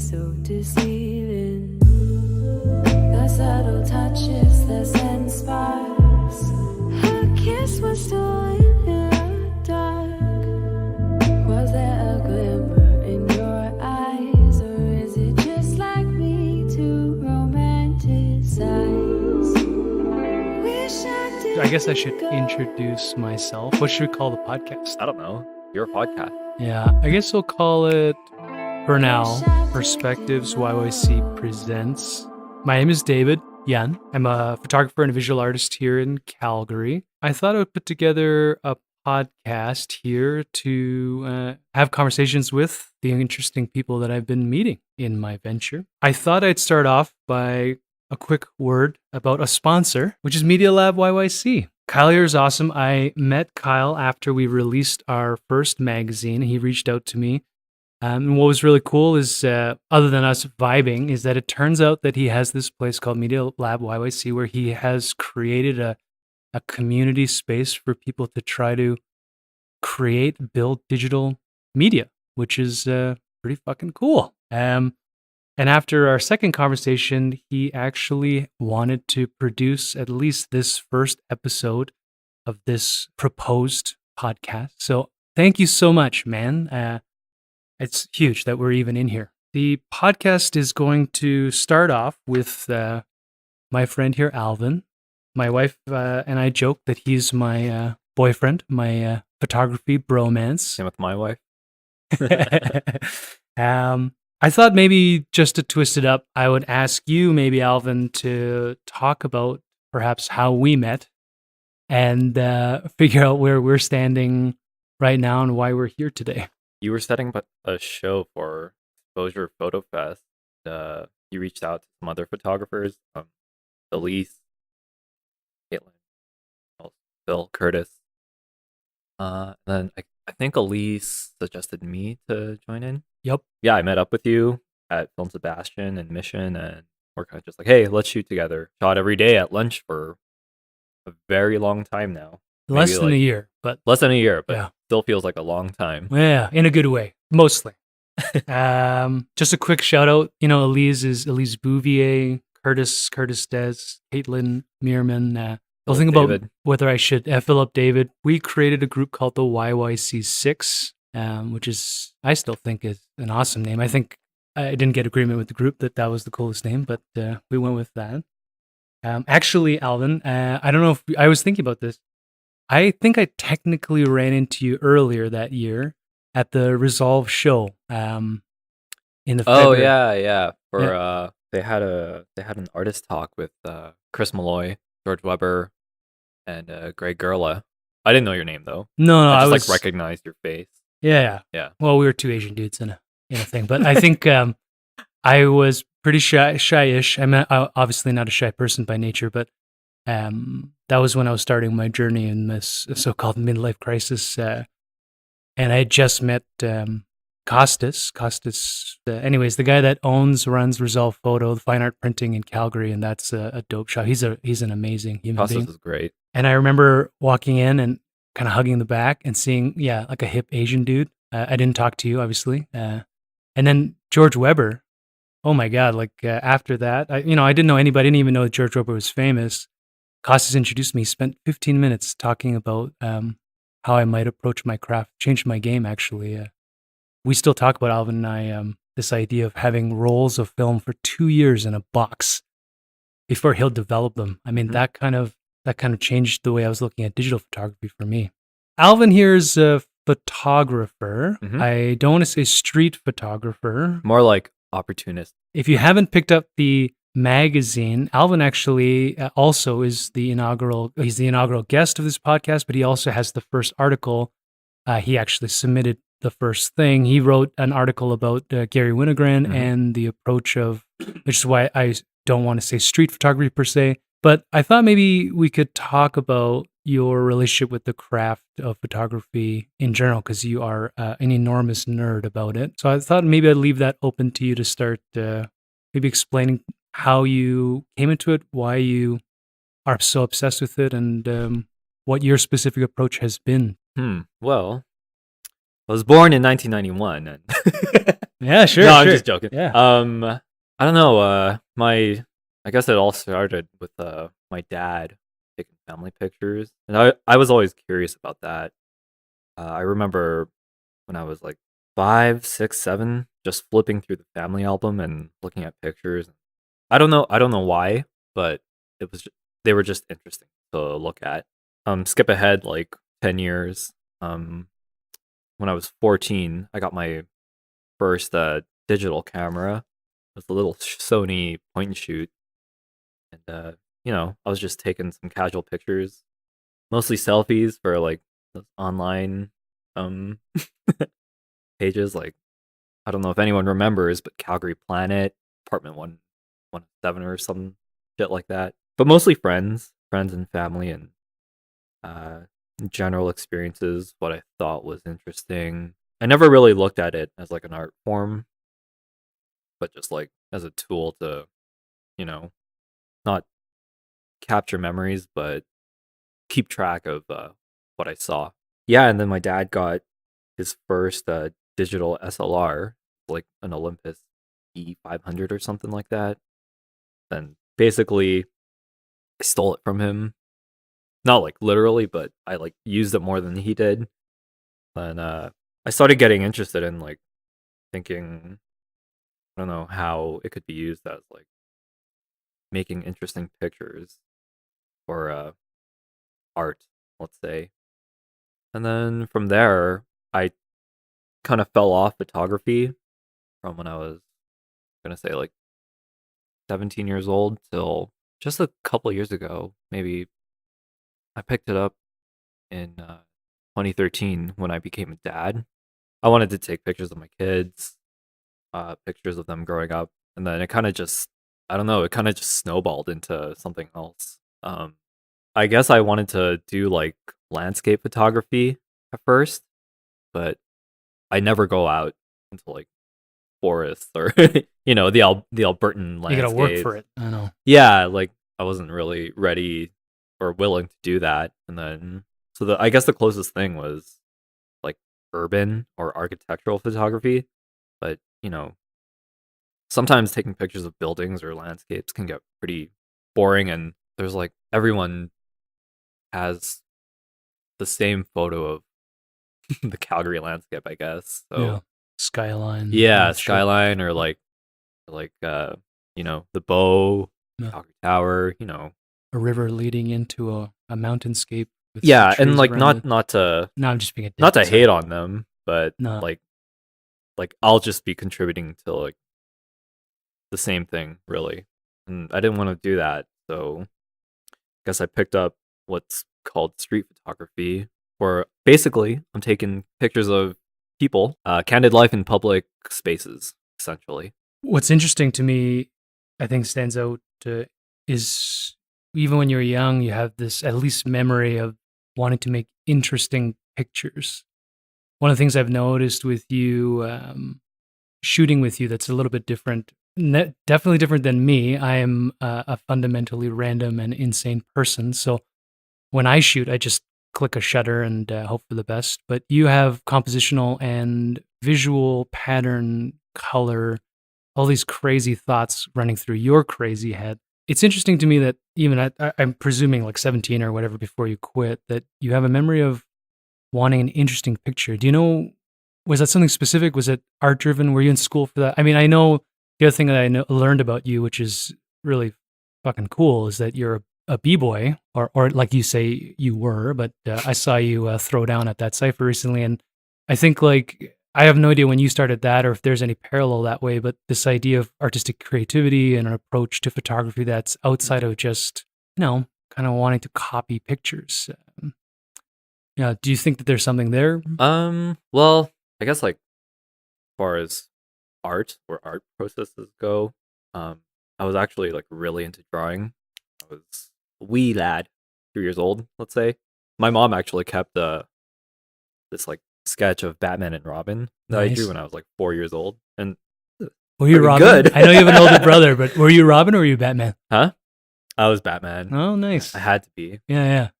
so deceiving. The subtle touches, the scent sparks. Her kiss was still in the dark. Was there a glimmer in your eyes, or is it just like me to romanticize? I guess I should introduce myself. What should we call the podcast? I don't know. Your podcast. Yeah, I guess we'll call it, for now, Perspectives YYC Presents. My name is David Yan. I'm a photographer and a visual artist here in Calgary. I thought I would put together a podcast here to have conversations with the interesting people that I've been meeting in my venture. I thought I'd start off by a quick word about a sponsor, which is MediaLabYYC. Kyle here is awesome. I met Kyle after we released our first magazine. He reached out to me. And what was really cool is, other than us vibing, is that it turns out that he has this place called MediaLabYYC where he has created a community space for people to try to build digital media, which is pretty fucking cool. And after our second conversation, he actually wanted to produce at least this first episode of this proposed podcast. So thank you so much, man. It's huge that we're even in here. The podcast is going to start off with my friend here, Alvin. My wife and I joke that he's my boyfriend, my photography bromance. Same with my wife. I thought maybe just to twist it up, I would ask you, maybe Alvin, to talk about perhaps how we met and figure out where we're standing right now and why we're here today. You were setting up a show for Exposure Photo Fest. You reached out to some other photographers, Elise, Caitlin, Phil, Curtis. Then I think Elise suggested me to join in. Yep. Yeah, I met up with you at Film Sebastian and Mission, and we're kind of just like, hey, let's shoot together. Shot every day at lunch for a very long time now. Less than a year, but yeah. Still feels like a long time. Yeah, in a good way, mostly. Just a quick shout out, Elise is Elise Bouvier, Curtis Des, Caitlin Meerman. I'll think about David. Whether I should Philip David. We created a group called the YYC 6, which is, I still think, is an awesome name. I think I didn't get agreement with the group that was the coolest name, but we went with that. Actually, Alvin, I don't know if I was thinking about this. I think I technically ran into you earlier that year at the Resolve show. In the February. Yeah. They had an artist talk with Chris Mellori, George Weber, and Greg Gerla. I didn't know your name though. No, I just recognized your face. Yeah. Well, we were two Asian dudes in a thing, but I think I was pretty shy-ish. I'm obviously not a shy person by nature, but that was when I was starting my journey in this so-called midlife crisis, and I had just met Costas. Anyways, the guy that runs Resolve Photo, the fine art printing in Calgary, and that's a dope shop. He's an amazing human being. Costas is great. And I remember walking in and kind of hugging the back and seeing, like a hip Asian dude. I didn't talk to you, obviously. And then George Weber. Oh my God! After that, I didn't know anybody. I didn't even know that George Weber was famous. Costas introduced me. He spent 15 minutes talking about how I might approach my craft. Changed my game, actually. We still talk about, Alvin and I, this idea of having rolls of film for 2 years in a box before he'll develop them. I mean, that kind of changed the way I was looking at digital photography for me. Alvin here is a photographer. Mm-hmm. I don't want to say street photographer. More like opportunist. If you haven't picked up the magazine, Alvin actually also is he's the inaugural guest of this podcast, but he also has the first article. He actually submitted the first thing. He wrote an article about Gary Winogrand and the approach of, which is why I don't want to say street photography per se, but I thought maybe we could talk about your relationship with the craft of photography in general, because you are an enormous nerd about it. So I thought maybe I'd leave that open to you to start maybe explaining how you came into it, why you are so obsessed with it, and what your specific approach has been. Well, I was born in 1991. And Yeah, sure. No, I'm sure. just joking. Yeah. I don't know. I guess it all started with my dad taking family pictures, and I was always curious about that. I remember when I was like 5, 6, 7, just flipping through the family album and looking at pictures. I don't know why, but it was they were just interesting to look at. Skip ahead like 10 years. When I was 14, I got my first digital camera. It was a little Sony point and shoot, and I was just taking some casual pictures, mostly selfies for like those online um pages. Like I don't know if anyone remembers, but Calgary Planet, Apartment 117 or some shit like that. But mostly friends and family, and uh, general experiences. What I thought was interesting. I never really looked at it as like an art form, but just like as a tool to, you know, not capture memories, but keep track of what I saw. Yeah, and then my dad got his first digital SLR, like an Olympus E500 or something like that. Then basically, I stole it from him. Not like literally, but I like used it more than he did. And I started getting interested in like thinking, I don't know how it could be used as like making interesting pictures or art, let's say. And then from there, I kind of fell off photography from when I was gonna say like 17 years old till just a couple years ago. Maybe I picked it up in 2013 when I became a dad. I wanted to take pictures of my kids, pictures of them growing up, and then it kind of just, I don't know, it kind of just snowballed into something else. I guess I wanted to do like landscape photography at first, but I never go out into like forests or the Albertan You gotta work landscapes. for it. I know. Yeah, like I wasn't really ready or willing to do that. And then I guess the closest thing was like urban or architectural photography. But, sometimes taking pictures of buildings or landscapes can get pretty boring, and there's like everyone has the same photo of the Calgary landscape, I guess. So Yeah. Skyline. yeah, shit. skyline or like the bow, Yeah. Calgary Tower, A river leading into a mountainscape. With Yeah, trees and like around it. not to No, I'm just being a dick. not to sorry. hate on them, but No. like I'll just be contributing to like the same thing, really. And I didn't want to do that, so I guess I picked up what's called street photography, where basically I'm taking pictures of people, candid life in public spaces, essentially. What's interesting to me, I think stands out is even when you're young, you have this at least memory of wanting to make interesting pictures. One of the things I've noticed with you, shooting with you, that's a little bit different, definitely different than me. I am a fundamentally random and insane person. So when I shoot, I just click a shutter and hope for the best. But you have compositional and visual pattern, color, all these crazy thoughts running through your crazy head. It's interesting to me that even I'm presuming like 17 or whatever before you quit, that you have a memory of wanting an interesting picture. Do you know, was that something specific? Was it art driven? Were you in school for that? I mean, I know the other thing that learned about you, which is really fucking cool, is that you're a b-boy, or like you say you were, but I saw you throw down at that cipher recently, and I think like I have no idea when you started that or if there's any parallel that way, but this idea of artistic creativity and an approach to photography that's outside of just, kind of wanting to copy pictures. Yeah, do you think that there's something there? Well, I guess like as far as art or art processes go, I was actually like really into drawing. I was a wee lad, 2 years old, let's say. My mom actually kept this like sketch of Batman and Robin that I drew Nice. when I was like 4 years old, and Were you pretty Robin? good. I know you have an older brother, but were you Robin or were you Batman? Huh? I was Batman. Oh, nice. I had to be. Yeah.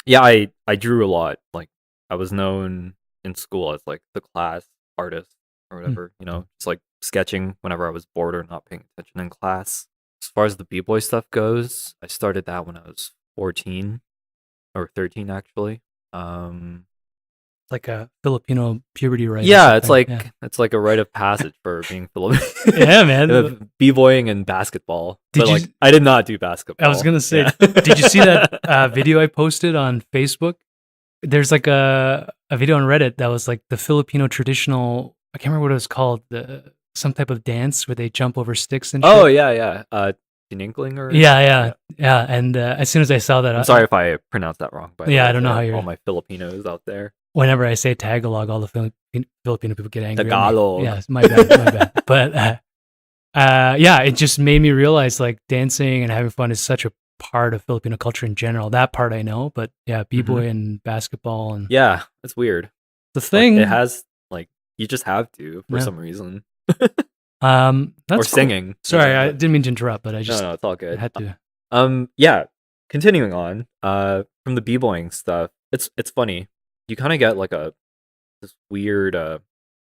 Yeah, I drew a lot. Like I was known in school as like the class artist or whatever. Just like sketching whenever I was bored or not paying attention in class. As far as the b-boy stuff goes, I started that when I was 14 or 13 actually. Like a Filipino puberty rite. or Yeah, it's something. like it's like a rite of passage for being Filipino. Yeah, man. B-boying and basketball. Did But you- like I did not do basketball. I was gonna say, Yeah. did you see that video I posted on Facebook? There's like a video on Reddit that was like the Filipino traditional. I can't remember what it was called. Some type of dance where they jump over sticks and shit. Oh yeah. Tininkling or Yeah. And as soon as I saw that, I'm sorry if I pronounced that wrong. By the Yeah, way, I don't know to how you're- all my Filipinos out there. whenever I say Tagalog, all the Filipino people get angry. at me. Tagalog. Yeah, my bad. But yeah, it just made me realize like dancing and having fun is such a part of Filipino culture in general. That part I know, but yeah, b-boy and basketball and Yeah, it's weird. the Like, thing. it has like you just have to for Yeah. some reason. That's Or cool. singing. Sorry, I But- didn't mean to interrupt, but I just no, it's all I good. had to. Yeah. Continuing on, from the b-boying stuff, it's funny. You kind of get like this weird how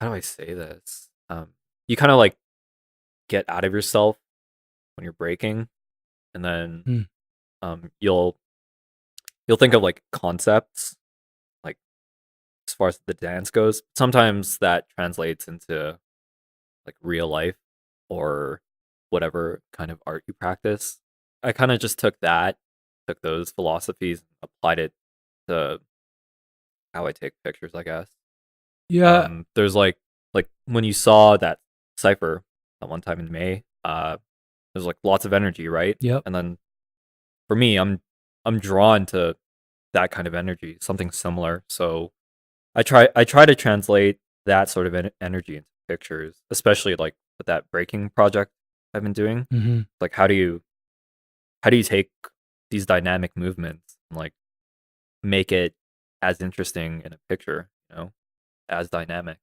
do I say this? You kind of like get out of yourself when you're breaking, and then you'll think of like concepts, like as far as the dance goes. Sometimes that translates into like real life or whatever kind of art you practice. I kind of just took those philosophies, and applied it to how I take pictures, I guess. Yeah, There's like when you saw that cipher that one time in May, there's like lots of energy, right? Yep. And then for me, I'm drawn to that kind of energy, something similar. So I try to translate that sort of energy into pictures, especially like with that breaking project I've been doing. hmm Like how do you take these dynamic movements and like make it as interesting in a picture, as dynamic.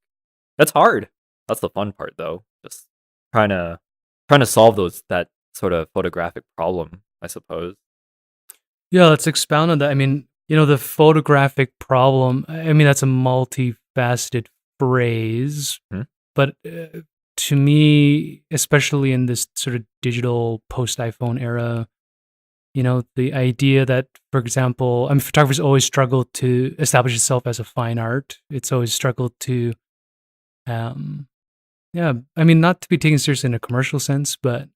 That's hard. That's the fun part though. Just trying to solve that sort of photographic problem, I suppose. Yeah, let's expound on that. I mean, the photographic problem. I mean, that's a multifaceted phrase, Mhm. but to me, especially in this sort of digital post-iPhone era, the idea that, for example, photographers always struggle to establish itself as a fine art. It's always struggled to, yeah, I mean, not to be taken seriously in a commercial sense, but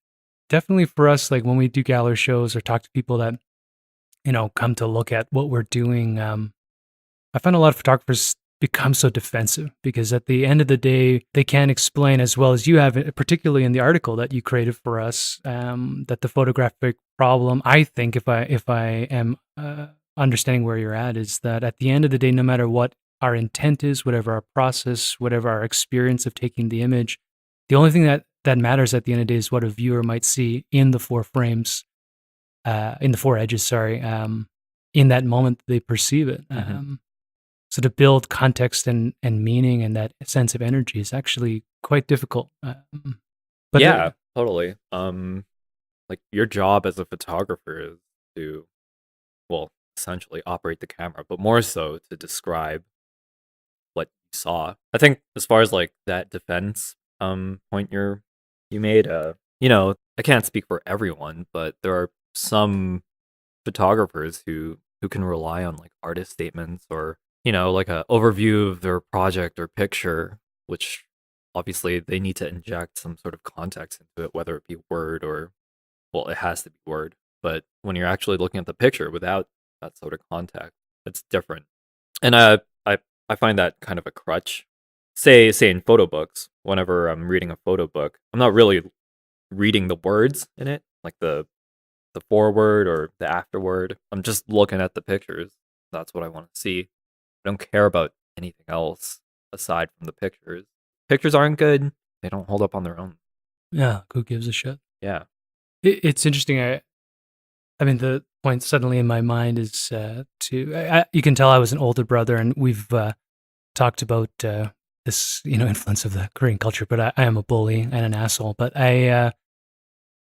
definitely for us, like when we do gallery shows or talk to people that, come to look at what we're doing, I find a lot of photographers become so defensive because at the end of the day, they can't explain as well as you have, particularly in the article that you created for us, that the photographic problem, I think, if I am understanding where you're at, is that at the end of the day, no matter what our intent is, whatever our process, whatever our experience of taking the image, the only thing that matters at the end of the day is what a viewer might see in the four frames, in the four edges, sorry, in that moment they perceive it. Mhm. So to build context and meaning and that sense of energy is actually quite difficult. But Yeah, totally. Like your job as a photographer is to, well, essentially operate the camera, but more so to describe what you saw. I think as far as like that defense point you made, I can't speak for everyone, but there are some photographers who can rely on like artist statements or like a overview of their project or picture, which obviously they need to inject some sort of context into it, whether it be word or, well, it has to be word. But when you're actually looking at the picture without that sort of context, it's different. And I find that kind of a crutch. Say in photo books, whenever I'm reading a photo book, I'm not really reading the words in it, like the foreword or the afterword. I'm just looking at the pictures. That's what I want to see. I don't care about anything else aside from the pictures. Pictures aren't good. They don't hold up on their own. yeah, who gives a shit? Yeah. It's interesting. I mean, the point suddenly in my mind is you can tell I was an older brother, and we've talked about this, influence of the Korean culture. But I am a bully and an asshole. But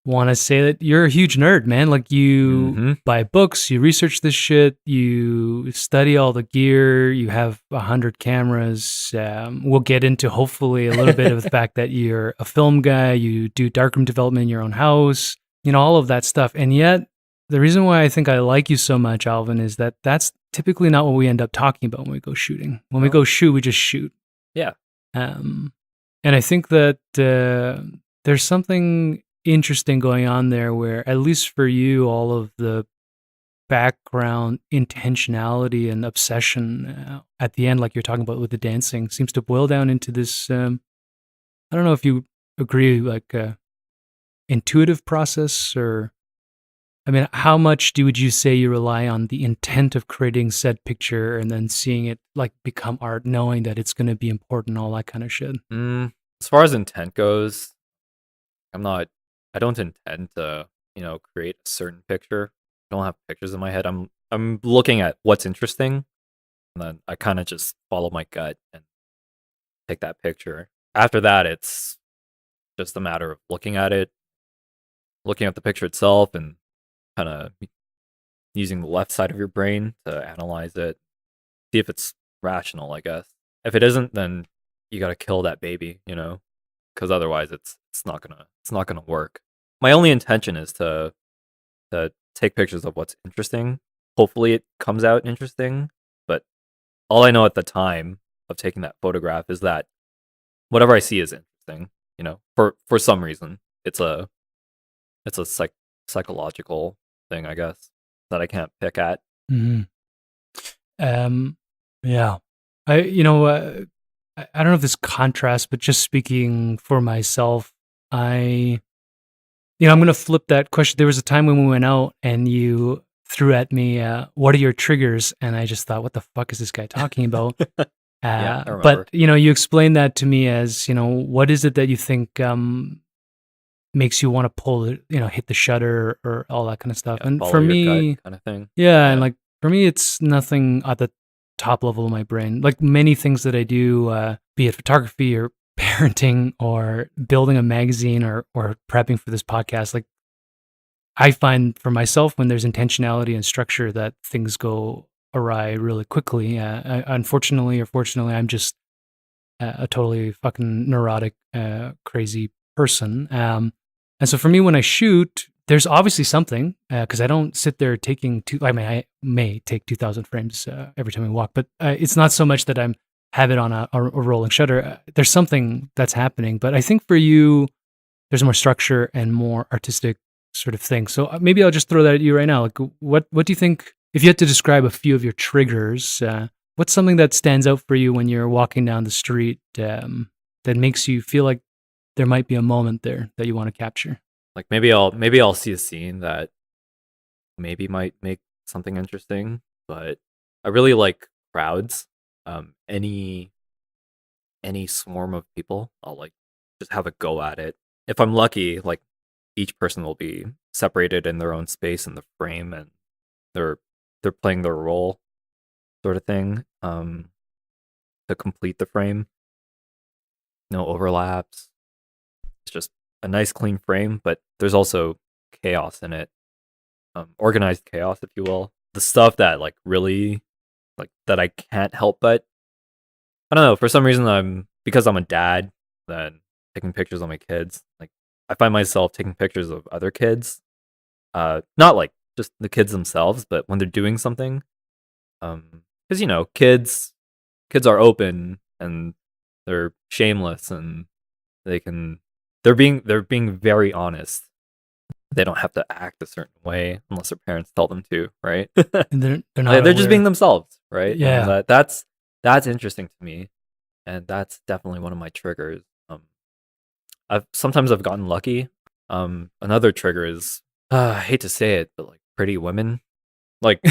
want to say that you're a huge nerd, man. Like you Mhm. buy books, you research this shit, you study all the gear, you have 100 cameras. We'll get into hopefully a little bit of the fact that you're a film guy, you do darkroom development in your own house, all of that stuff. And yet, the reason why I think I like you so much, Alvin, is that that's typically not what we end up talking about when we go shooting. When we No. go shoot, we just shoot. Yeah. And I think that there's something interesting going on there where, at least for you, all of the background intentionality and obsession at the end, like you're talking about with the dancing, seems to boil down into this. I don't know if you agree, like intuitive process, or I mean, how much would you say you rely on the intent of creating said picture and then seeing it like become art, knowing that it's going to be important, all that kind of shit? As far as intent goes, I don't intend to, create a certain picture. I don't have pictures in my head. I'm looking at what's interesting, and then I kind of just follow my gut and take that picture. After that, it's just a matter of looking at it, looking at the picture itself, and kind of using the left side of your brain to analyze it, see if it's rational, I guess. If it isn't, then you got to kill that baby, because otherwise it's not gonna work. My only intention is to take pictures of what's interesting. Hopefully, it comes out interesting. But all I know at the time of taking that photograph is that whatever I see is interesting. For some reason, it's a psychological thing, I guess, that I can't pick at. Mm-hmm. Yeah. I don't know if this contrasts, but just speaking for myself, I'm going to flip that question. There was a time when we went out and you threw at me, what are your triggers? And I just thought, what the fuck is this guy talking about? Yeah, I remember. But, you explained that to me as, what is it that you think makes you want to pull it, hit the shutter or all that kind of stuff. Yeah, And follow for your me, gut kind of thing. yeah, and like for me, it's nothing at the top level of my brain. Like many things that I do, be it photography or parenting or building a magazine or prepping for this podcast, like I find for myself when there's intentionality and structure that things go awry really quickly. Unfortunately or fortunately, I'm just a totally fucking neurotic, crazy person. And so for me, when I shoot, there's obviously something because I don't sit there taking I may take 2,000 frames every time I walk, but it's not so much that I'm have it on a rolling shutter. There's something that's happening, but I think for you, there's more structure and more artistic sort of thing. So maybe I'll just throw that at you right now. Like, what do you think, if you had to describe a few of your triggers, what's something that stands out for you when you're walking down the street that makes you feel like there might be a moment there that you want to capture? Like maybe I'll see a scene that maybe might make something interesting, but I really like crowds. Any swarm of people, I'll like just have a go at it. If I'm lucky, like each person will be separated in their own space in the frame, and they're playing their role, sort of thing. To complete the frame, no overlaps. It's just a nice clean frame, but there's also chaos in it, organized chaos, if you will. The stuff that like really, like that I can't help but, I don't know, for some reason because I'm a dad, then taking pictures of my kids, like I find myself taking pictures of other kids, not like just the kids themselves, but when they're doing something, because kids are open and they're shameless and they're being very honest. They don't have to act a certain way unless their parents tell them to, right? And they're not. They're just being themselves, right? Yeah. And that's interesting to me, and that's definitely one of my triggers. Sometimes I've gotten lucky. Another trigger is, I hate to say it, but like pretty women. Like,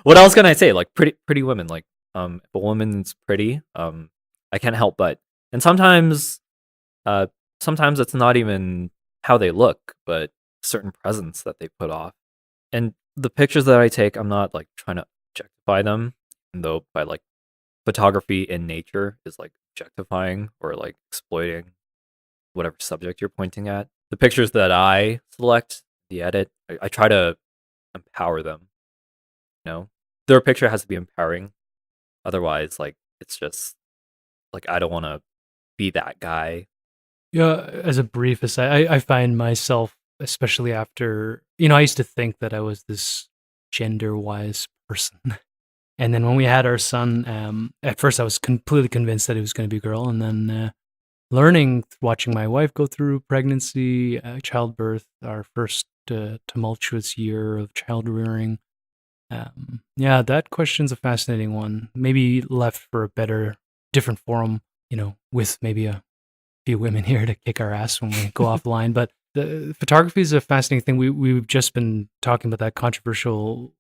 what else can I say? Like pretty women. Like, if a woman's pretty, I can't help but. And sometimes it's not even how they look, but certain presence that they put off. And the pictures that I take, I'm not like trying to objectify them, even though by like photography in nature is like objectifying or like exploiting whatever subject you're pointing at. the pictures that I select, the edit, I try to empower them. You know, their picture has to be empowering. Otherwise, like it's just like I don't want to be that guy. Yeah, as a brief aside, I find myself, especially after, I used to think that I was this gender wise person. And then when we had our son, at first I was completely convinced that it was going to be a girl. And then learning, watching my wife go through pregnancy, childbirth, our first tumultuous year of child rearing. Yeah, that question's a fascinating one. Maybe left for a better, different forum, with maybe a few women here to kick our ass when we go offline. But the photography is a fascinating thing. We've just been talking about that controversial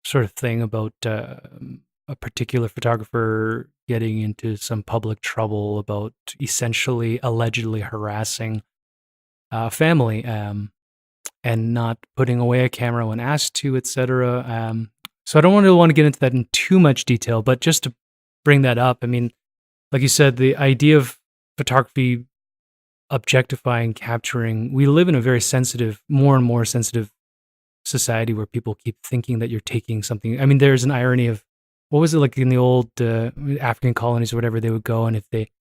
sort of thing about a particular photographer getting into some public trouble about essentially allegedly harassing a family and not putting away a camera when asked to, etc. So I don't want to get into that in too much detail, but just to bring that up, I mean, like you said, the idea of photography objectifying, capturing, we live in a very sensitive, more and more sensitive society where people keep thinking that you're taking something. I mean, there's an irony of, what was it like in the old African colonies or whatever, they would go and if they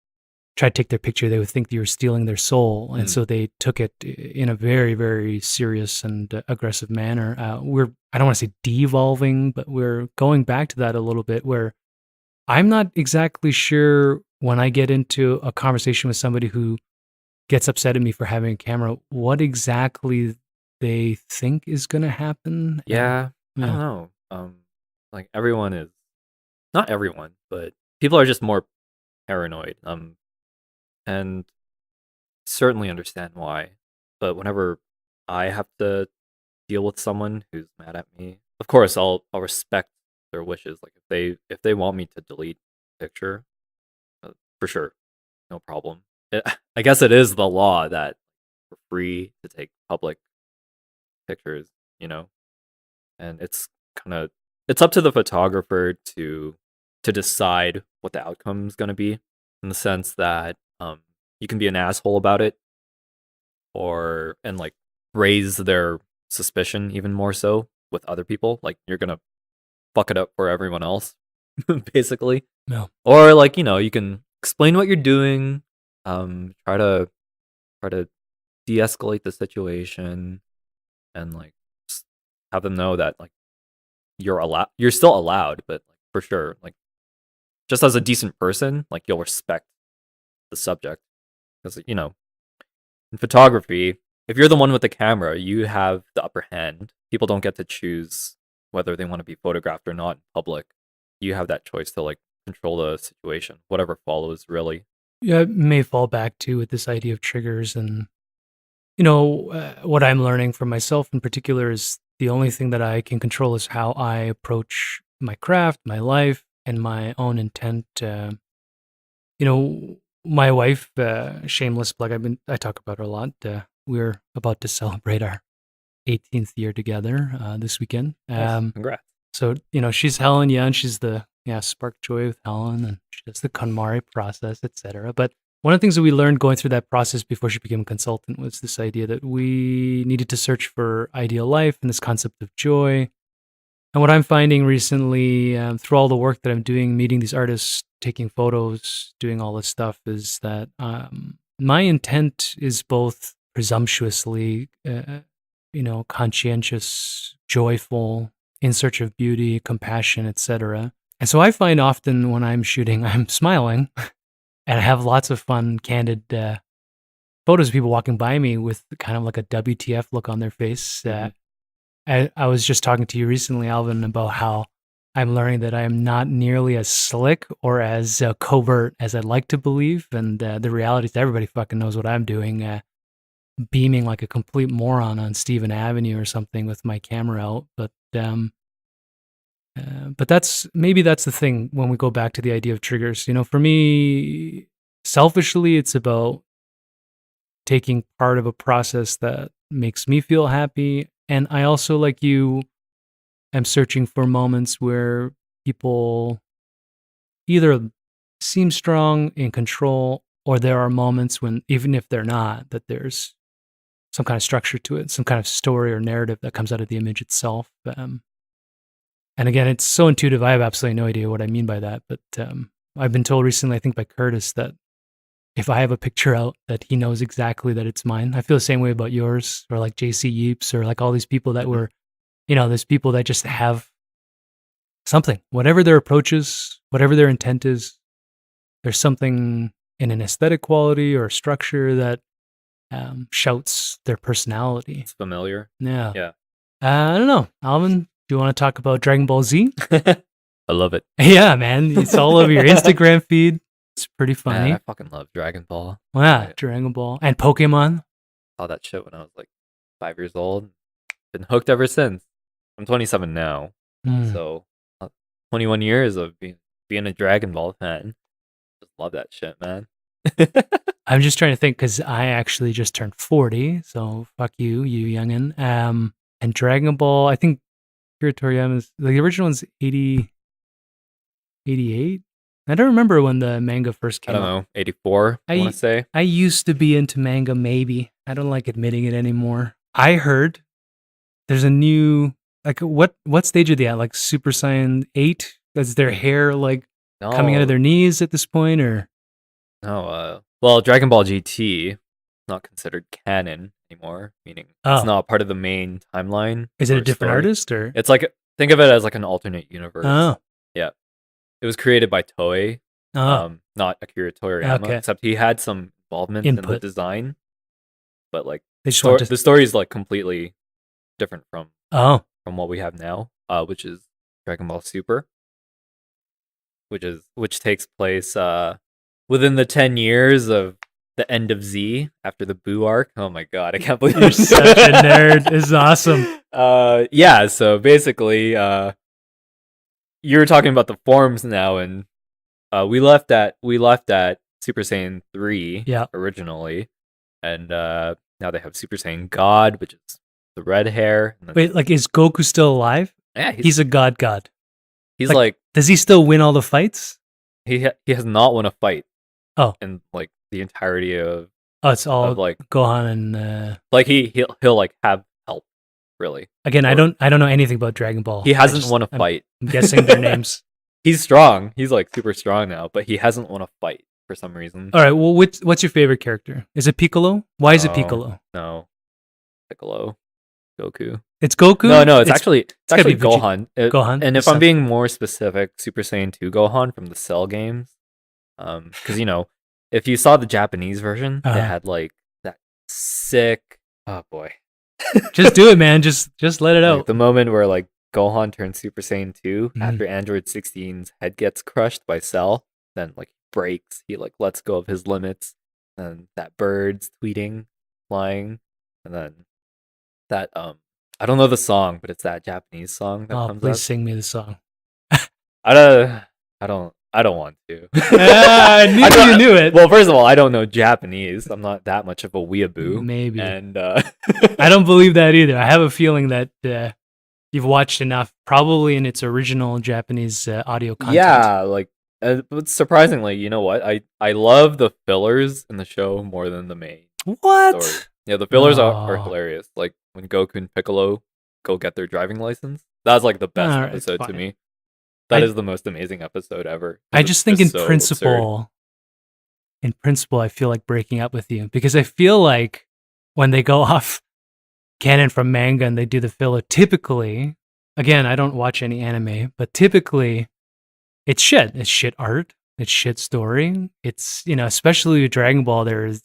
tried to take their picture, they would think that you were stealing their soul. And so they took it in a very, very serious and aggressive manner. I don't want to say devolving, but we're going back to that a little bit where I'm not exactly sure when I get into a conversation with somebody who gets upset at me for having a camera, what exactly they think is going to happen. Yeah, I don't know. Like everyone is, not everyone, but people are just more paranoid. And certainly understand why. But whenever I have to deal with someone who's mad at me, of course I'll respect their wishes. Like if they want me to delete a picture, for sure, no problem. I guess it is the law that we're free to take public pictures, and it's up to the photographer to decide what the outcome is going to be, in the sense that you can be an asshole about it, and like raise their suspicion even more so with other people. Like you're gonna fuck it up for everyone else, basically. No. Or like you can explain what you're doing, try to de-escalate the situation, and like just have them know that like you're still allowed, but like for sure, like just as a decent person, like you'll respect the subject. Because in photography, if you're the one with the camera, you have the upper hand. People don't get to choose whether they want to be photographed or not in public. You have that choice to like control the situation, whatever follows, really. Yeah, it may fall back to with this idea of triggers. And what I'm learning from myself in particular is the only thing that I can control is how I approach my craft, my life, and my own intent. My wife, shameless plug, I talk about her a lot. We're about to celebrate our 18th year together this weekend. Nice. Congrats. So, she's Helen Young. She's the spark joy with Helen, and she does the KonMari process, etc. But one of the things that we learned going through that process before she became a consultant was this idea that we needed to search for ideal life and this concept of joy. And what I'm finding recently through all the work that I'm doing, meeting these artists, taking photos, doing all this stuff, is that my intent is both presumptuously, conscientious, joyful, in search of beauty, compassion, etc. And so I find often when I'm shooting, I'm smiling and I have lots of fun, candid photos of people walking by me with kind of like a WTF look on their face. I was just talking to you recently, Alvin, about how I'm learning that I am not nearly as slick or as covert as I'd like to believe. And the reality is everybody fucking knows what I'm doing, beaming like a complete moron on Stephen Avenue or something with my camera out. But that's the thing when we go back to the idea of triggers. For me, selfishly, it's about taking part of a process that makes me feel happy. And I also, like you, am searching for moments where people either seem strong, in control, or there are moments when, even if they're not, that there's some kind of structure to it, some kind of story or narrative that comes out of the image itself. And again, it's so intuitive. I have absolutely no idea what I mean by that, but I've been told recently, I think by Curtis, that if I have a picture out, that he knows exactly that it's mine. I feel the same way about yours, or like JC Yeeps, or like all these people that were, there's people that just have something, whatever their approach is, whatever their intent is, there's something in an aesthetic quality or structure that shouts their personality. It's familiar. Yeah. Yeah. I don't know. Alvin, do you want to talk about Dragon Ball Z? I love it. Yeah, man. It's all over your Instagram feed. It's pretty funny. Man, I fucking love Dragon Ball. Yeah, Dragon Ball. And Pokemon. Saw that shit when I was like 5 years old. Been hooked ever since. I'm 27 now. So 21 years of being a Dragon Ball fan. Just love that shit, man. I'm just trying to think, because I actually just turned 40, so fuck you, you youngin. And Dragon Ball, I think Akira Toriyama's, the original one's 88? I don't remember when the manga first came out. I don't know, 84, I want to say. I used to be into manga, maybe. I don't like admitting it anymore. I heard there's a new, like, what stage are they at? Like Super Saiyan 8? Is their hair like coming out of their knees at this point, or? No, well, Dragon Ball GT is not considered canon anymore, meaning it's not part of the main timeline. Is it a different artist, or? It's like, think of it as like an alternate universe. Oh. Yeah. It was created by Toei, not Akira Toriyama, except he had some involvement in the design. But like the story is like completely different from what we have now, which is Dragon Ball Super, which takes place within the 10 years of the end of Z after the Boo arc. Oh my god, I can't believe you're such a nerd. It's awesome. Yeah, so basically you were talking about the forms now, and we left at Super Saiyan 3 originally, and now they have Super Saiyan God, which is the red hair. Wait, like, is Goku still alive? Yeah, he's a god. He's like, does he still win all the fights? He has not won a fight. Oh, in like the entirety of it's all like Gohan and like he'll like have help, really. Again, I don't know anything about Dragon Ball. He hasn't won a fight. I'm guessing their names. He's strong. He's like super strong now, but he hasn't won a fight for some reason. All right. Well, what's your favorite character? Is it Piccolo? Why is it Piccolo? No, Piccolo, Goku. It's Goku. No, it's actually Gohan. Gohan. And if I'm being more specific, Super Saiyan 2 Gohan from the Cell games. Because if you saw the Japanese version, they had like that sick. Oh boy. Just do it, man. Just let it out. Like the moment where like Gohan turns Super Saiyan 2 after Android 16's head gets crushed by Cell, then like breaks, he like lets go of his limits, and that bird's tweeting, flying, and then that I don't know the song, but it's that Japanese song that comes please up. sing me the song. I don't want to. I knew you knew it. Well, first of all, I don't know Japanese. I'm not that much of a weeaboo. Maybe. And I don't believe that either. I have a feeling that you've watched enough, probably in its original Japanese audio content. Yeah, like, but surprisingly, you know what? I love the fillers in the show more than the main What? story. Yeah, the fillers are hilarious. Like when Goku and Piccolo go get their driving license. That was like the best episode to me. That is the most amazing episode ever. I just think in principle, I feel like breaking up with you, because I feel like when they go off canon from manga and they do the filler, typically, again, I don't watch any anime, but typically it's shit. It's shit art. It's shit story. It's, especially with Dragon Ball, there's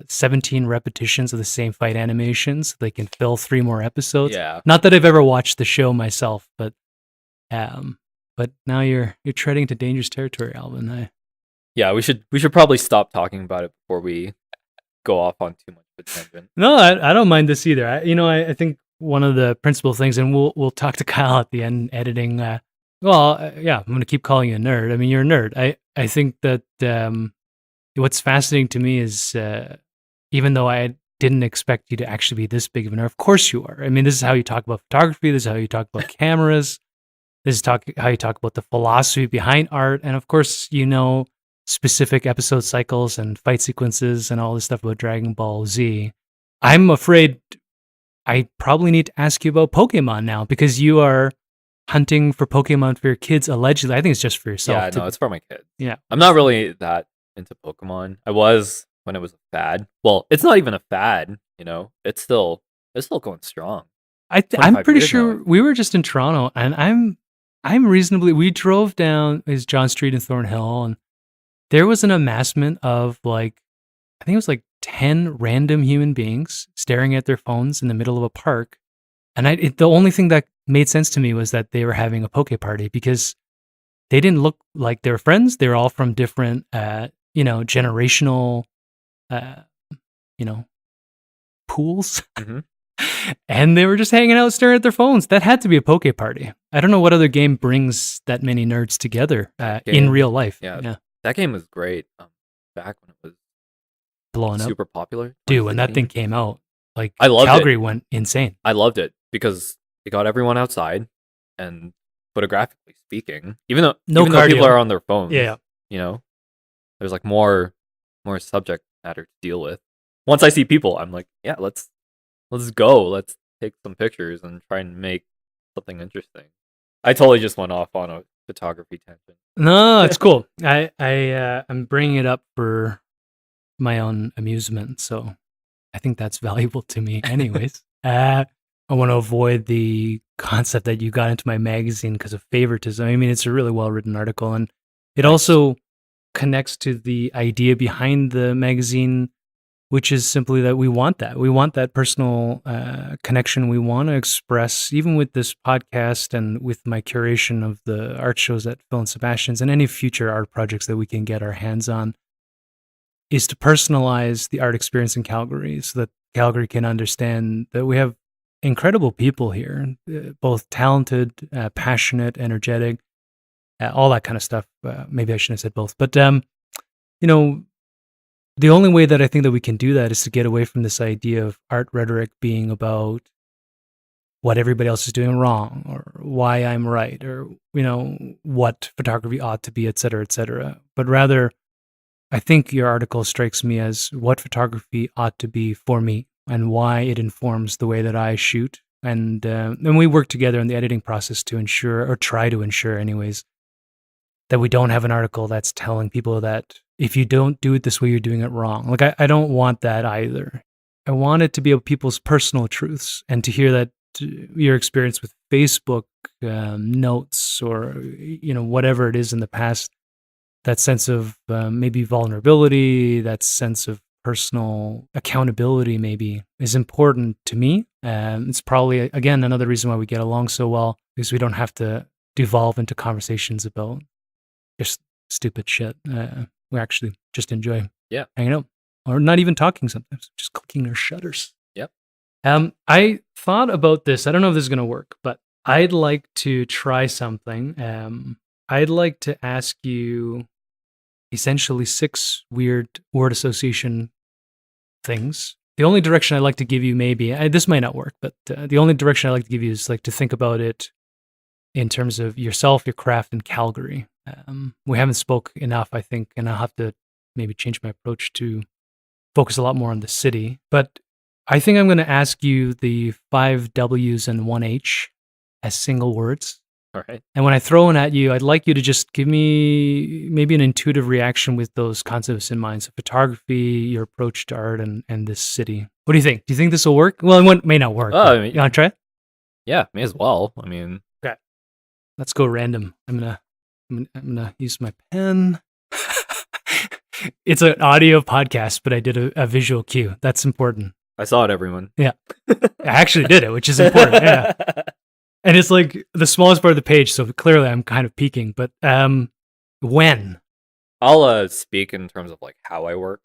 17 repetitions of the same fight animations. They can fill 3 more episodes. Yeah. Not that I've ever watched the show myself, but now you're treading to dangerous territory, Alvin. Yeah, we should probably stop talking about it before we go off on too much of a tangent. No, I don't mind this either. I think one of the principal things, and we'll talk to Kyle at the end editing. I'm going to keep calling you a nerd. I mean, you're a nerd. I think that what's fascinating to me is even though I didn't expect you to actually be this big of a nerd, of course you are. I mean, this is how you talk about photography. This is how you talk about cameras. This is how you talk about the philosophy behind art. And of course, specific episode cycles and fight sequences and all this stuff about Dragon Ball Z. I'm afraid I probably need to ask you about Pokemon now because you are hunting for Pokemon for your kids allegedly. I think it's just for yourself. Yeah, no, it's for my kids. Yeah. I'm not really that into Pokemon. I was when it was a fad. Well, it's not even a fad, you know. It's still going strong. I'm 25 pretty years sure now. we were just in Toronto, and I'm reasonably. We drove down is John Street in Thornhill, and there was an amassment of like, I think it was like 10 random human beings staring at their phones in the middle of a park, and the only thing that made sense to me was that they were having a poke party because they didn't look like they were friends. They were all from different, generational, uh, you know, pools. hmm And they were just hanging out staring at their phones. That had to be a poke party. I don't know what other game brings that many nerds together in Game. real life. Yeah. That game was great. Back when it was Blowing up. super popular. Dude, when that 2016. thing came out, like I loved Calgary it. went insane. I loved it because it got everyone outside, and photographically speaking, even though No people cardio. are on their phones, Yeah. you know, there's like more subject matter to deal with. Once I see people, I'm like, yeah, let's go. Let's take some pictures and try and make something interesting. I totally just went off on a photography tangent. No, it's cool. I'm bringing it up for my own amusement, so I think that's valuable to me anyways. I want to avoid the concept that you got into my magazine because of favoritism. I mean, it's a really well-written article, and it also connects to the idea behind the magazine, which is simply that we want that. We want that personal connection. We want to express, even with this podcast and with my curation of the art shows at Phil and Sebastian's and any future art projects that we can get our hands on, is to personalize the art experience in Calgary so that Calgary can understand that we have incredible people here, both talented, passionate, energetic, all that kind of stuff. Maybe I shouldn't have said both, but the only way that I think that we can do that is to get away from this idea of art rhetoric being about what everybody else is doing wrong or why I'm right or, what photography ought to be, et cetera, but rather I think your article strikes me as what photography ought to be for me and why it informs the way that I shoot. And we work together in the editing process to ensure, or try to ensure anyways, that we don't have an article that's telling people that if you don't do it this way, you're doing it wrong. Like, I don't want that either. I want it to be about people's personal truths and to hear that your experience with Facebook notes or, whatever it is in the past, that sense of maybe vulnerability, that sense of personal accountability maybe is important to me. It's probably, again, another reason why we get along so well, because we don't have to devolve into conversations about just stupid shit. We actually just enjoy hanging out or not even talking sometimes, just clicking our shutters. Yep. I thought about this. I don't know if this is going to work, but I'd like to try something. I'd like to ask you essentially 6 weird word association things. The only direction I like to give you, maybe, this might not work, but the only direction I like to give you is like to think about it in terms of yourself, your craft, and Calgary. We haven't spoke enough, I think, and I'll have to maybe change my approach to focus a lot more on the city. But I think I'm going to ask you the 5 W's and 1 H as single words. All right. And when I throw one at you, I'd like you to just give me maybe an intuitive reaction with those concepts in mind. So photography, your approach to art, and this city. What do you think? Do you think this will work? Well, it may not work. I mean, you want to try it? Yeah, may as well. I mean, okay. Let's go random. I'm gonna use my pen. It's an audio podcast, but I did a visual cue. That's important. I saw it, everyone. Yeah, I actually did it, which is important. Yeah. And it's like the smallest part of the page, so clearly I'm kind of peeking. But when? I'll speak in terms of like how I work,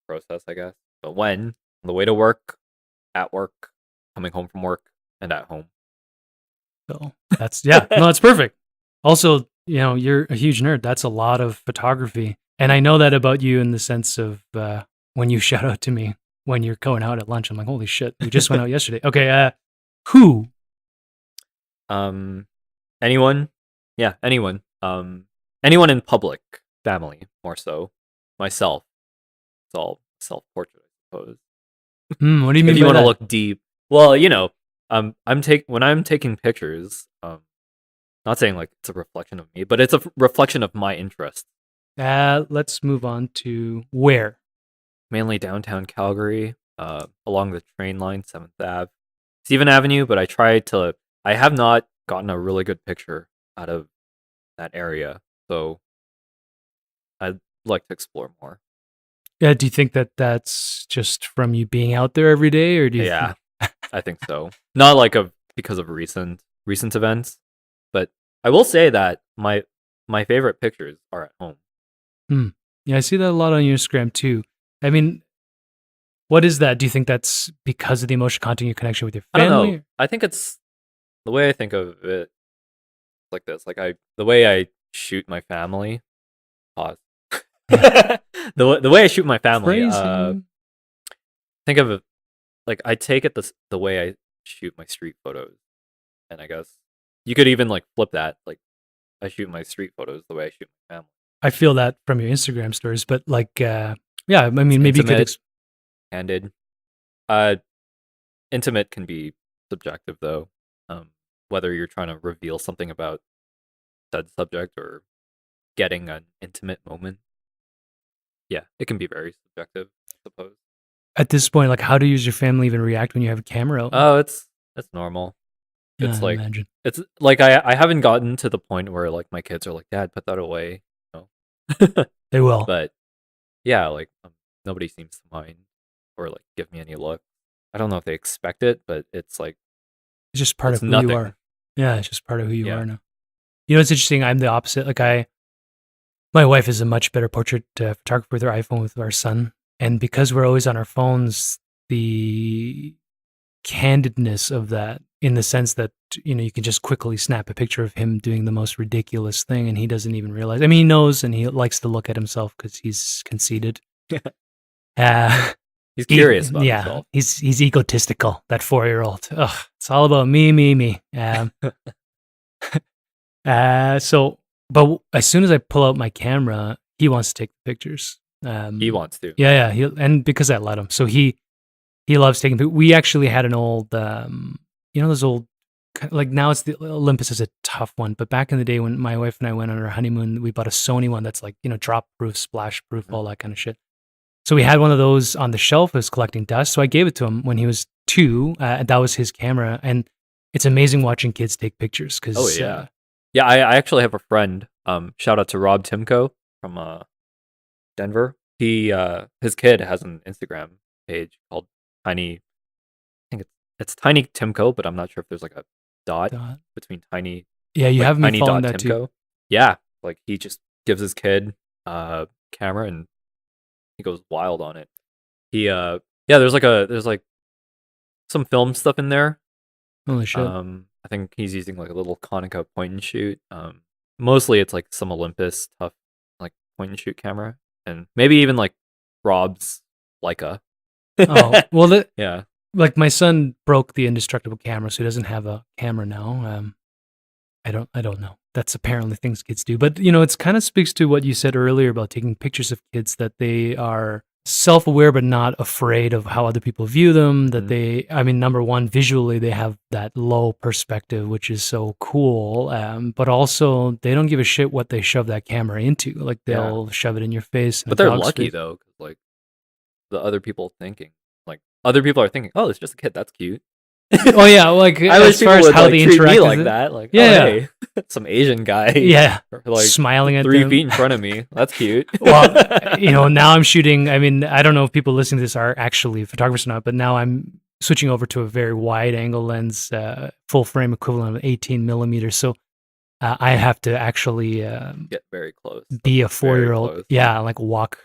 process, I guess. But when, on the way to work, at work, coming home from work, and at home. So that's that's perfect. Also, you're a huge nerd. That's a lot of photography, and I know that about you in the sense of when you shout out to me when you're going out at lunch. I'm like, holy shit, we just went out yesterday. Okay, who? Anyone? Yeah, anyone. Anyone in public, family, more so. Myself. It's all self-portrait, I suppose. What do you mean If you by want to that? look deep, well, when I'm taking pictures, not saying like it's a reflection of me, but it's a reflection of my interest. Let's move on to where. Mainly downtown Calgary, along the train line, 7th Ave, Stephen Avenue. But I have not gotten a really good picture out of that area, so I'd like to explore more. Yeah, do you think that that's just from you being out there every day, or do you Yeah, think... I think so. Not like because of recent events, but I will say that my favorite pictures are at home. Yeah, I see that a lot on your Instagram too. I mean, what is that? Do you think that's because of the emotional content, your connection with your I don't family? know. I think it's the way I think of it like this. Like the way I shoot my family. Pause. The way I shoot my family. Phrasing. Think of it like I take it the way I shoot my street photos, and I guess you could even like flip that. Like I shoot my street photos the way I shoot my family. I feel that from your Instagram stories, but like, yeah, I mean, It's maybe you could. intimate, candid. Uh, Intimate can be subjective though. Whether you're trying to reveal something about said subject or getting an intimate moment. Yeah, it can be very subjective, I suppose. At this point, like, how does your family even react when you have a camera out? Oh, it's normal. Yeah, It's I like imagine. it's like I haven't gotten to the point where like my kids are like, Dad, put that away. No. They will. But yeah, like nobody seems to mind or like give me any look. I don't know if they expect it, but it's like It's just part it's of who nothing. you are. Yeah, it's just part of who you Yeah. are now. You know, it's interesting. I'm the opposite. Like, my wife is a much better portrait photographer with her iPhone with our son, and because we're always on our phones, the candidness of that, in the sense that, you know, you can just quickly snap a picture of him doing the most ridiculous thing, and he doesn't even realize. I mean, he knows, and he likes to look at himself because he's conceited. He's curious about yeah, himself. he's egotistical. That 4-year-old. Ugh, it's all about me. So, but as soon as I pull out my camera, he wants to take the pictures. He wants to. Yeah, and because I let him, so he loves taking. We actually had an old, those old, like, now it's the Olympus is a tough one, but back in the day when my wife and I went on our honeymoon, we bought a Sony one that's like, drop proof, splash proof, all that kind of shit. So we had one of those on the shelf. It was collecting dust, so I gave it to him when he was 2. And that was his camera, and it's amazing watching kids take pictures. Cause, Oh yeah. Yeah, I actually have a friend. Shout out to Rob Timko from Denver. His kid has an Instagram page called Tiny. I think it's Tiny Timko, but I'm not sure if there's like a dot between Tiny. Yeah, you like, have me Tiny following dot that Timko. too. Yeah, like he just gives his kid camera and he goes wild on it. There's like some film stuff in there. Holy shit. I think he's using like a little Konica point and shoot. Mostly it's like some Olympus tough like point and shoot camera, and maybe even like Rob's Leica. Oh, well, Yeah. Like, my son broke the indestructible camera, so he doesn't have a camera now. I don't know. That's apparently things kids do, but it's kind of speaks to what you said earlier about taking pictures of kids, that they are self-aware but not afraid of how other people view them. That number one, visually they have that low perspective, which is so cool. But also they don't give a shit what they shove that camera into. Like, they'll shove it in your face. But they're lucky though, because like the other people are thinking, oh, it's just a kid. That's cute. Oh yeah, like, as far as how they interact like that, like, hey, some Asian guy, like smiling at 3 them. feet in front of me. That's cute. Well, now I'm shooting. I mean, I don't know if people listening to this are actually photographers or not, but now I'm switching over to a very wide angle lens, full frame equivalent of 18 millimeters. So I have to actually get very close. Be a 4-year-old, like walk.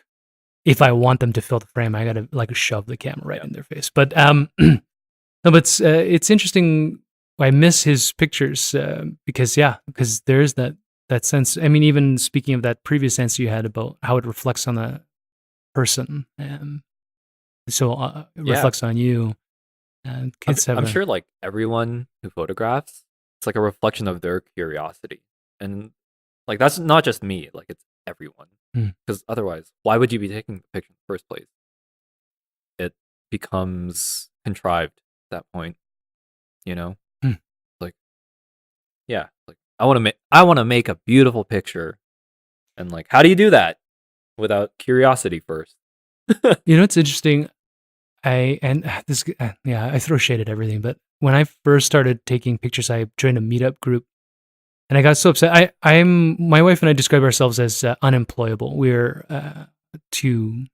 If I want them to fill the frame, I gotta like shove the camera right in their face. But no, but it's interesting. I miss his pictures because there's that sense. I mean, even speaking of that previous answer you had about how it reflects on the person, it reflects on you. Kids I'm sure like everyone who photographs, it's like a reflection of their curiosity, and like that's not just me. Like, it's everyone. Because otherwise, why would you be taking the picture in the first place? becomes contrived at that point, you know? Hmm. Like, yeah, like I want to make a beautiful picture. And like, how do you do that without curiosity first? It's interesting. I throw shade at everything, but when I first started taking pictures, I joined a meetup group, and I got so upset. My wife and I describe ourselves as unemployable. We're too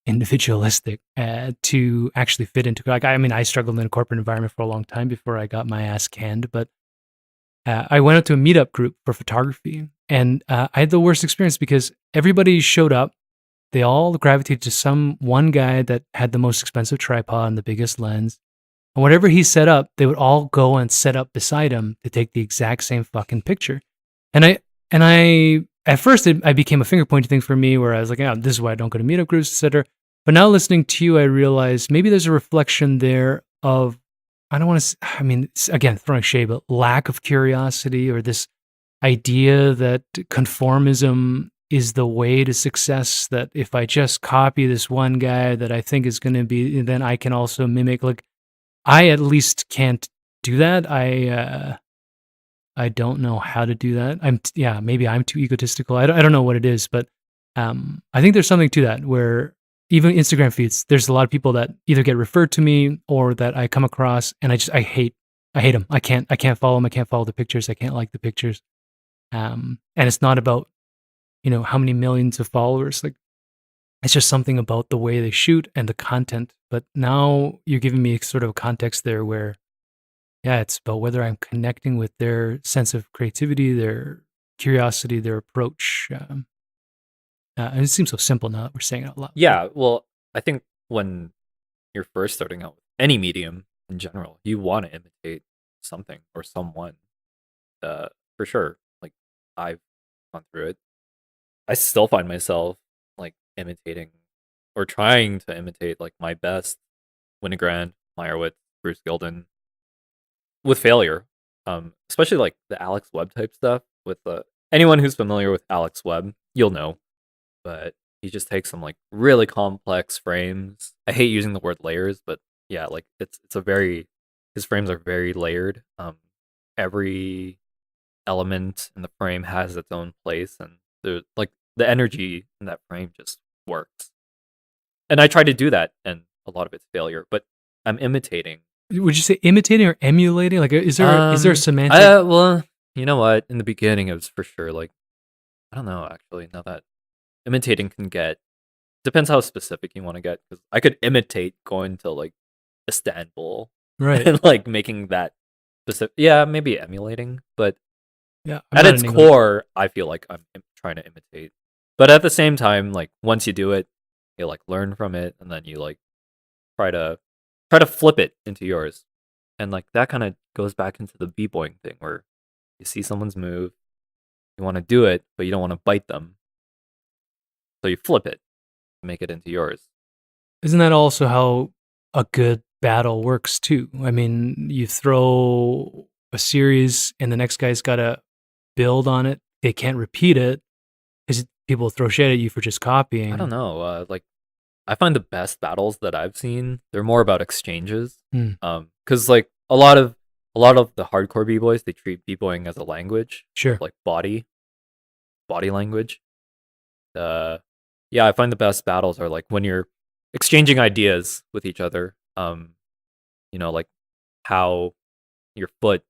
individualistic to actually fit into. Like, I mean, I struggled in a corporate environment for a long time before I got my ass canned, but I went out to a meetup group for photography, and I had the worst experience because everybody showed up. They all gravitated to some one guy that had the most expensive tripod and the biggest lens. And whatever he set up, they would all go and set up beside him to take the exact same fucking picture. And I at first I became a finger pointing thing for me where I was like, oh, this is why I don't go to meetup groups, etc. But now listening to you, I realize maybe there's a reflection there of, I don't want to, I mean, again, throwing shade, but lack of curiosity, or this idea that conformism is the way to success, that if I just copy this one guy that I think is going to be, then I can also mimic. Like, I at least can't do that. I don't know how to do that. Maybe I'm too egotistical. I don't know what it is, but I think there's something to that, where even Instagram feeds, there's a lot of people that either get referred to me or that I come across, and I hate them. I can't follow them. I can't follow the pictures. I can't like the pictures. And it's not about, how many millions of followers. Like, it's just something about the way they shoot and the content. But now you're giving me sort of a context there where, yeah, it's about whether I'm connecting with their sense of creativity, their curiosity, their approach. And it seems so simple now that we're saying it out loud. Yeah, well, I think when you're first starting out with any medium in general, you want to imitate something or someone, for sure. Like, I've gone through it. I still find myself like imitating or trying to imitate like my best Winogrand, Meyerowitz, Bruce Gilden, with failure. Especially like the Alex Webb type stuff. With anyone who's familiar with Alex Webb, you'll know. But he just takes some like really complex frames. I hate using the word layers, but yeah, like it's his frames are very layered. Every element in the frame has its own place, and the energy in that frame just works. And I try to do that, and a lot of it's failure. But I'm imitating. Would you say imitating or emulating? Like, is there a semantic? Well, you know what? In the beginning, it was for sure like, I don't know. Actually, now that imitating can get, depends how specific you want to get. Because I could imitate going to like Istanbul, Right, and like making that specific. Yeah, maybe emulating, but yeah. at its core, I feel like I'm trying to imitate. But at the same time, like once you do it, you like learn from it, and then you like try to flip it into yours. And like that kind of goes back into the b-boying thing, where you see someone's move, you want to do it, but you don't want to bite them, so you flip it, make it into yours. Isn't that also how a good battle works too? I mean, you throw a series, and the next guy's got to build on it. They can't repeat it because people throw shit at you for just copying. I don't know. Like, I find the best battles that I've seen, they're more about exchanges. Because like a lot of the hardcore b-boys, they treat b-boying as a language, Sure. like body language. Yeah, I find the best battles are like when you're exchanging ideas with each other. Like how your foot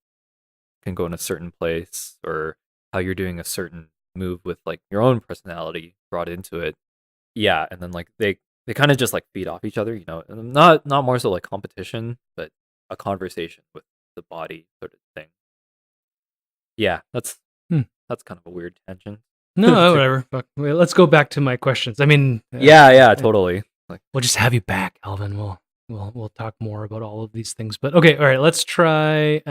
can go in a certain place, or how you're doing a certain move with like your own personality brought into it. Yeah, and then like they kind of just like feed off each other, and not more so like competition, but a conversation with the body sort of thing. Yeah, that's kind of a weird tangent. No, whatever. Fuck. Well, let's go back to my questions. I mean, yeah, totally. Like, we'll just have you back, Alvin. We'll talk more about all of these things. But okay, all right. Let's try.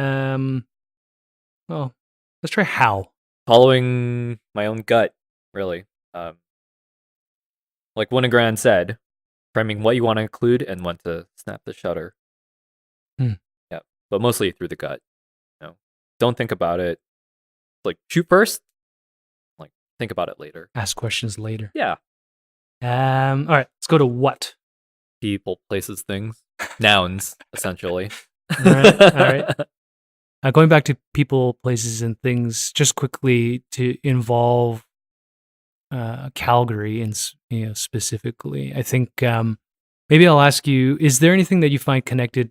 Let's try how. Following my own gut, really. Like Winogrand said, framing what you want to include and when to snap the shutter. Yeah, but mostly through the gut. Don't think about it. Like, shoot first. Like, think about it later. Ask questions later. Yeah. All right. Let's go to what. people, places, things, nouns, essentially. All right. Going back to people, places, and things, just quickly to involve Calgary and specifically, I think maybe I'll ask you: is there anything that you find connected,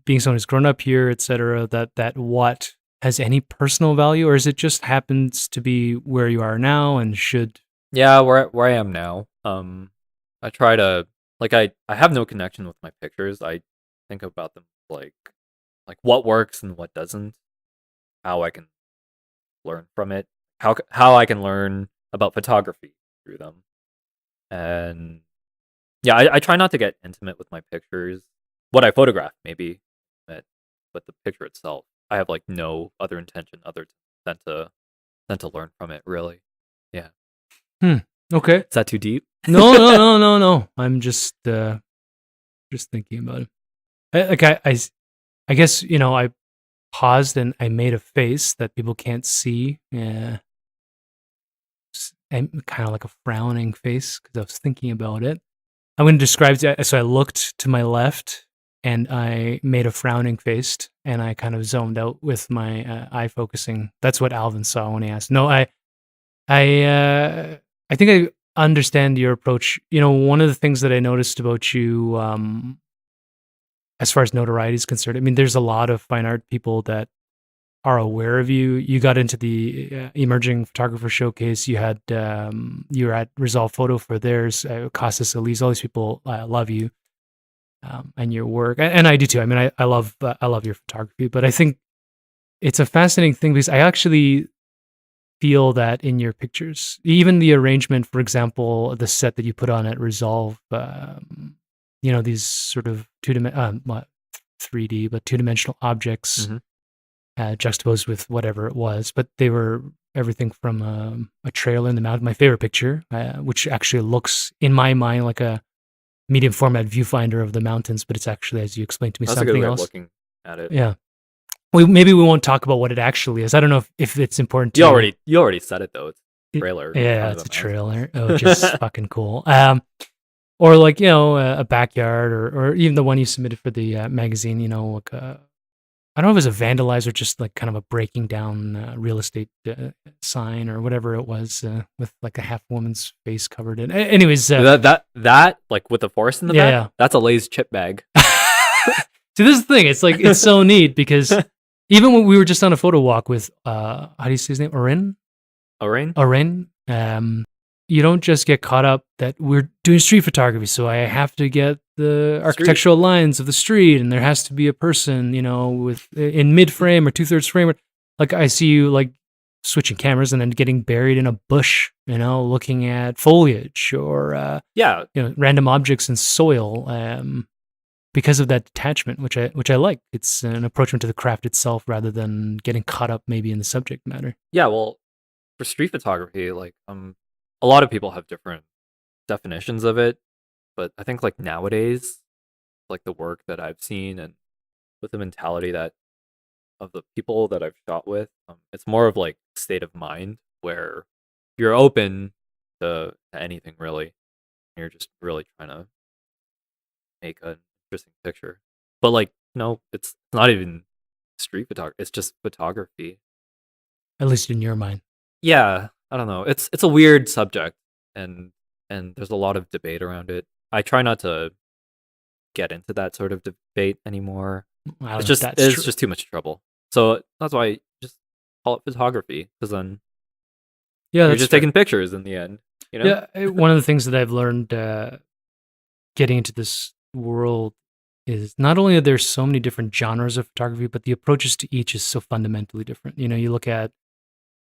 being someone who's grown up here, etc., that what has any personal value, or is it just happens to be where you are now and should? Yeah, where I am now. I try to I have no connection with my pictures. I think about them like what works and what doesn't, how I can learn from it, how I can learn about photography through them. And yeah, I try not to get intimate with my pictures. What I photograph, maybe, but the picture itself, I have like no other intention than to learn from it. Really, yeah. Okay. Is that too deep? No. I'm just thinking about it. I guess I paused and I made a face that people can't see. And kind of like a frowning face because I was thinking about it. I'm going to describe it. So I looked to my left and I made a frowning face and I kind of zoned out with my eye focusing. That's what Alvin saw when he asked. No, I think I understand your approach. One of the things that I noticed about you, as far as notoriety is concerned, I mean, there's a lot of fine art people that are aware of you. You got into the emerging photographer showcase. You were at Resolve Photo for theirs. Costas Elise, all these people love you and your work, and I do too. I mean, I love your photography, but I think it's a fascinating thing because I actually feel that in your pictures, even the arrangement, for example, the set that you put on at Resolve, these sort of 3D but two-dimensional objects juxtaposed with whatever it was, but they were everything from a trailer in the mountain. My favorite picture, which actually looks in my mind like a medium format viewfinder of the mountains, but it's actually, as you explained to me, That's something a good way else. of looking at it. Yeah. Maybe we won't talk about what it actually is. I don't know if it's important to you already said it though. It's a trailer. Yeah, it's a trailer. Oh, just fucking cool. Or like a backyard, or even the one you submitted for the magazine. Like I don't know if it was a vandalize or just like kind of a breaking down real estate sign or whatever it was, with like a half woman's face covered in. Anyways, that like with the forest in the back. Yeah. That's a Lay's chip bag. See, this is the thing. It's like it's so neat because even when we were just on a photo walk with how do you say his name? Oren. You don't just get caught up that we're doing street photography, so I have to get the architectural lines of the street, and there has to be a person, with in mid frame or 2/3 frame. Like I see you like switching cameras and then getting buried in a bush, looking at foliage or random objects in soil. Because of that detachment, which I like. It's an approachment to the craft itself rather than getting caught up maybe in the subject matter. Yeah, well, for street photography, like a lot of people have different definitions of it, but I think like nowadays, like the work that I've seen and with the mentality that of the people that I've shot with, it's more of like state of mind where you're open to anything really. You're just really trying to make an interesting picture, but like it's not even street photography. It's just photography, at least in your mind. Yeah, I don't know. It's a weird subject, and there's a lot of debate around it. I try not to get into that sort of debate anymore. It's just too much trouble. So that's why I just call it photography, because then you're just taking pictures in the end. Yeah, one of the things that I've learned getting into this world is not only are there so many different genres of photography, but the approaches to each is so fundamentally different. You look at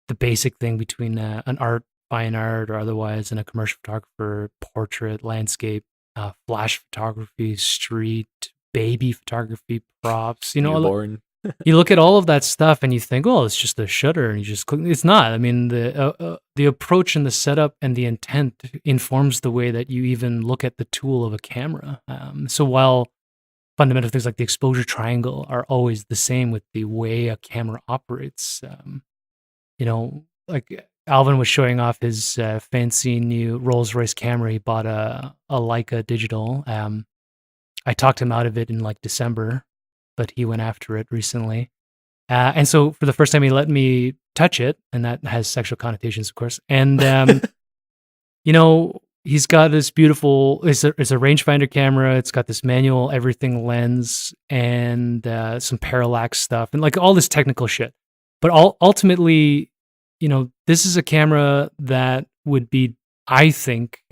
the basic thing between an fine art or otherwise, and a commercial photographer, portrait, landscape, flash photography, street, baby photography, props. Newborn. You look at all of that stuff and you think, oh, it's just a shutter, and you just click. It's not. I mean, the approach and the setup and the intent informs the way that you even look at the tool of a camera. So while fundamental things like the exposure triangle are always the same with the way a camera operates, like Alvin was showing off his fancy new Rolls-Royce camera. He bought a Leica digital. I talked him out of it in like December, but he went after it recently. And so for the first time, he let me touch it, and that has sexual connotations, of course. And, he's got this beautiful, it's a rangefinder camera. It's got this manual everything lens and some parallax stuff and like all this technical shit. But ultimately, this is a camera that would be, I think,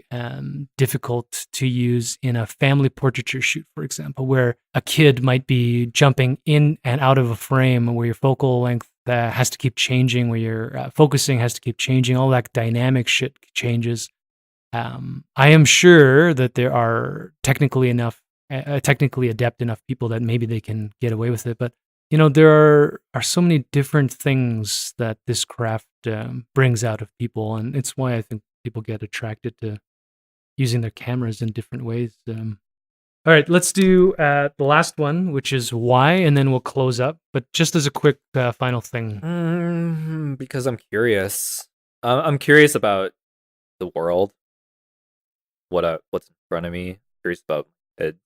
difficult to use in a family portraiture shoot, for example, where a kid might be jumping in and out of a frame, where your focal length has to keep changing, where your focusing has to keep changing, all that dynamic shit changes. I am sure that there are technically adept enough people that maybe they can get away with it, but there are so many different things that this craft brings out of people, and it's why I think people get attracted to using their cameras in different ways. All right, let's do the last one, which is why, and then we'll close up. But just as a quick final thing, because I'm curious. I'm curious about the world. What's in front of me? Curious about my kids,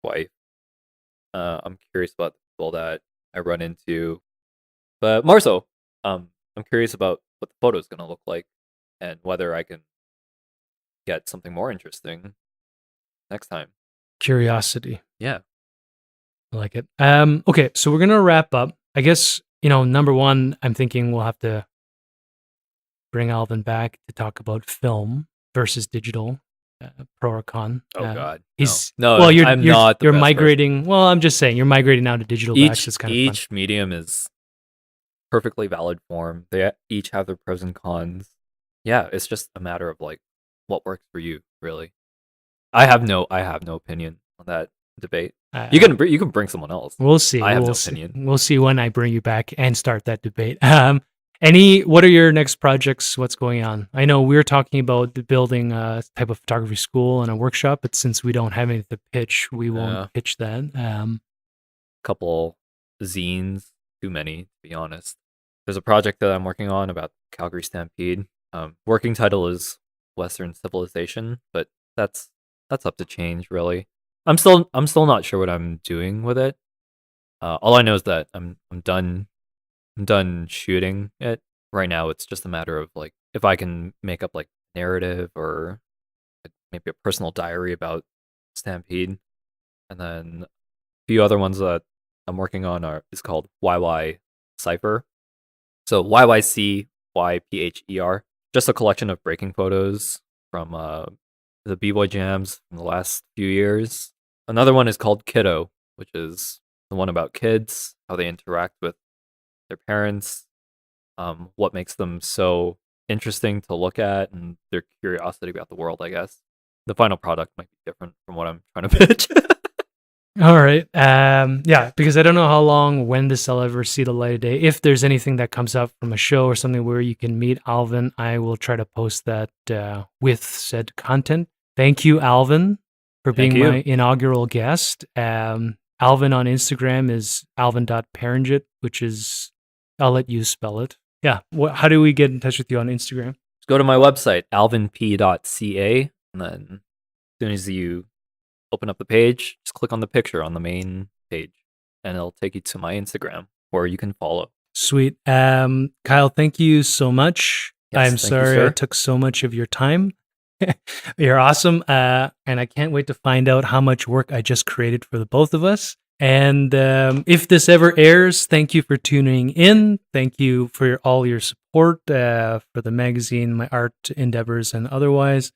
wife. I'm curious about the people that I run into, but more so, I'm curious about what the photo is going to look like and whether I can get something more interesting next time. Curiosity. Yeah, I like it. Okay, so we're gonna wrap up. I guess number one, I'm thinking we'll have to bring Alvin back to talk about film versus digital. Pro or con? Oh God, he's no. Well, I'm not. You're migrating. Well, I'm just saying you're migrating now to digital. It's kind of each medium is perfectly valid form. They each have their pros and cons. Yeah, it's just a matter of like what works for you, really. I have no opinion on that debate. You can bring someone else. We'll see. I have no opinion. We'll see when I bring you back and start that debate. What are your next projects? What's going on? I know we're talking about building a type of photography school and a workshop, but since we don't have anything to pitch, we won't pitch that. Couple zines, too many to be honest. There's a project that I'm working on about Calgary Stampede. Working title is Western Civilization, but that's up to change really. I'm still not sure what I'm doing with it. All I know is that I'm done shooting it. Right now it's just a matter of like if I can make up like narrative or like maybe a personal diary about Stampede. And then a few other ones that I'm working on is called YY Cipher. So YYC YPHER. Just a collection of breaking photos from the B-Boy jams from the last few years. Another one is called Kiddo, which is the one about kids, how they interact with their parents, what makes them so interesting to look at, and their curiosity about the world, I guess. The final product might be different from what I'm trying to pitch. All right. Yeah, because I don't know how long, when this will ever see the light of day. If there's anything that comes up from a show or something where you can meet Alvin, I will try to post that with said content. Thank you, Alvin, for being my inaugural guest. Alvin on Instagram is alvin.paringit, which is, I'll let you spell it. Yeah. How do we get in touch with you on Instagram? Just go to my website, alvinp.ca, and then as soon as you open up the page, just click on the picture on the main page, and it'll take you to my Instagram where you can follow. Sweet. Kyle, thank you so much. Yes, I'm sorry I took so much of your time. You're awesome. And I can't wait to find out how much work I just created for the both of us. And if this ever airs, thank you for tuning in. Thank you for all your support for the magazine, my art endeavors, and otherwise.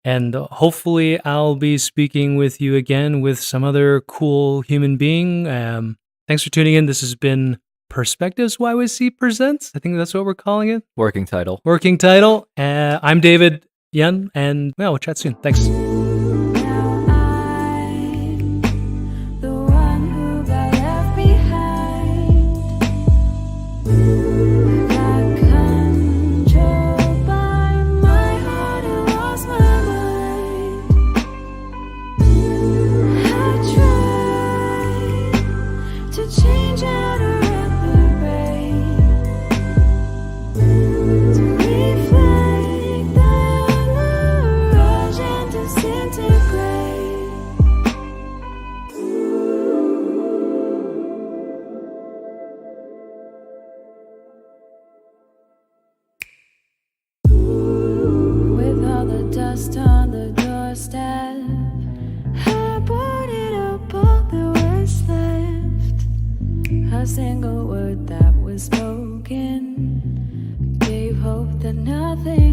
And hopefully I'll be speaking with you again with some other cool human being. Thanks for tuning in. This has been Perspectives YYC Presents. I think that's what we're calling it. Working title. I'm David Yun, and we'll chat soon. Thanks. Now I'm the one who got left behind. Got controlled by my heart and lost my mind. I tried to change at a rapid rate, to reflect the mirage and to single word that was spoken gave hope that nothing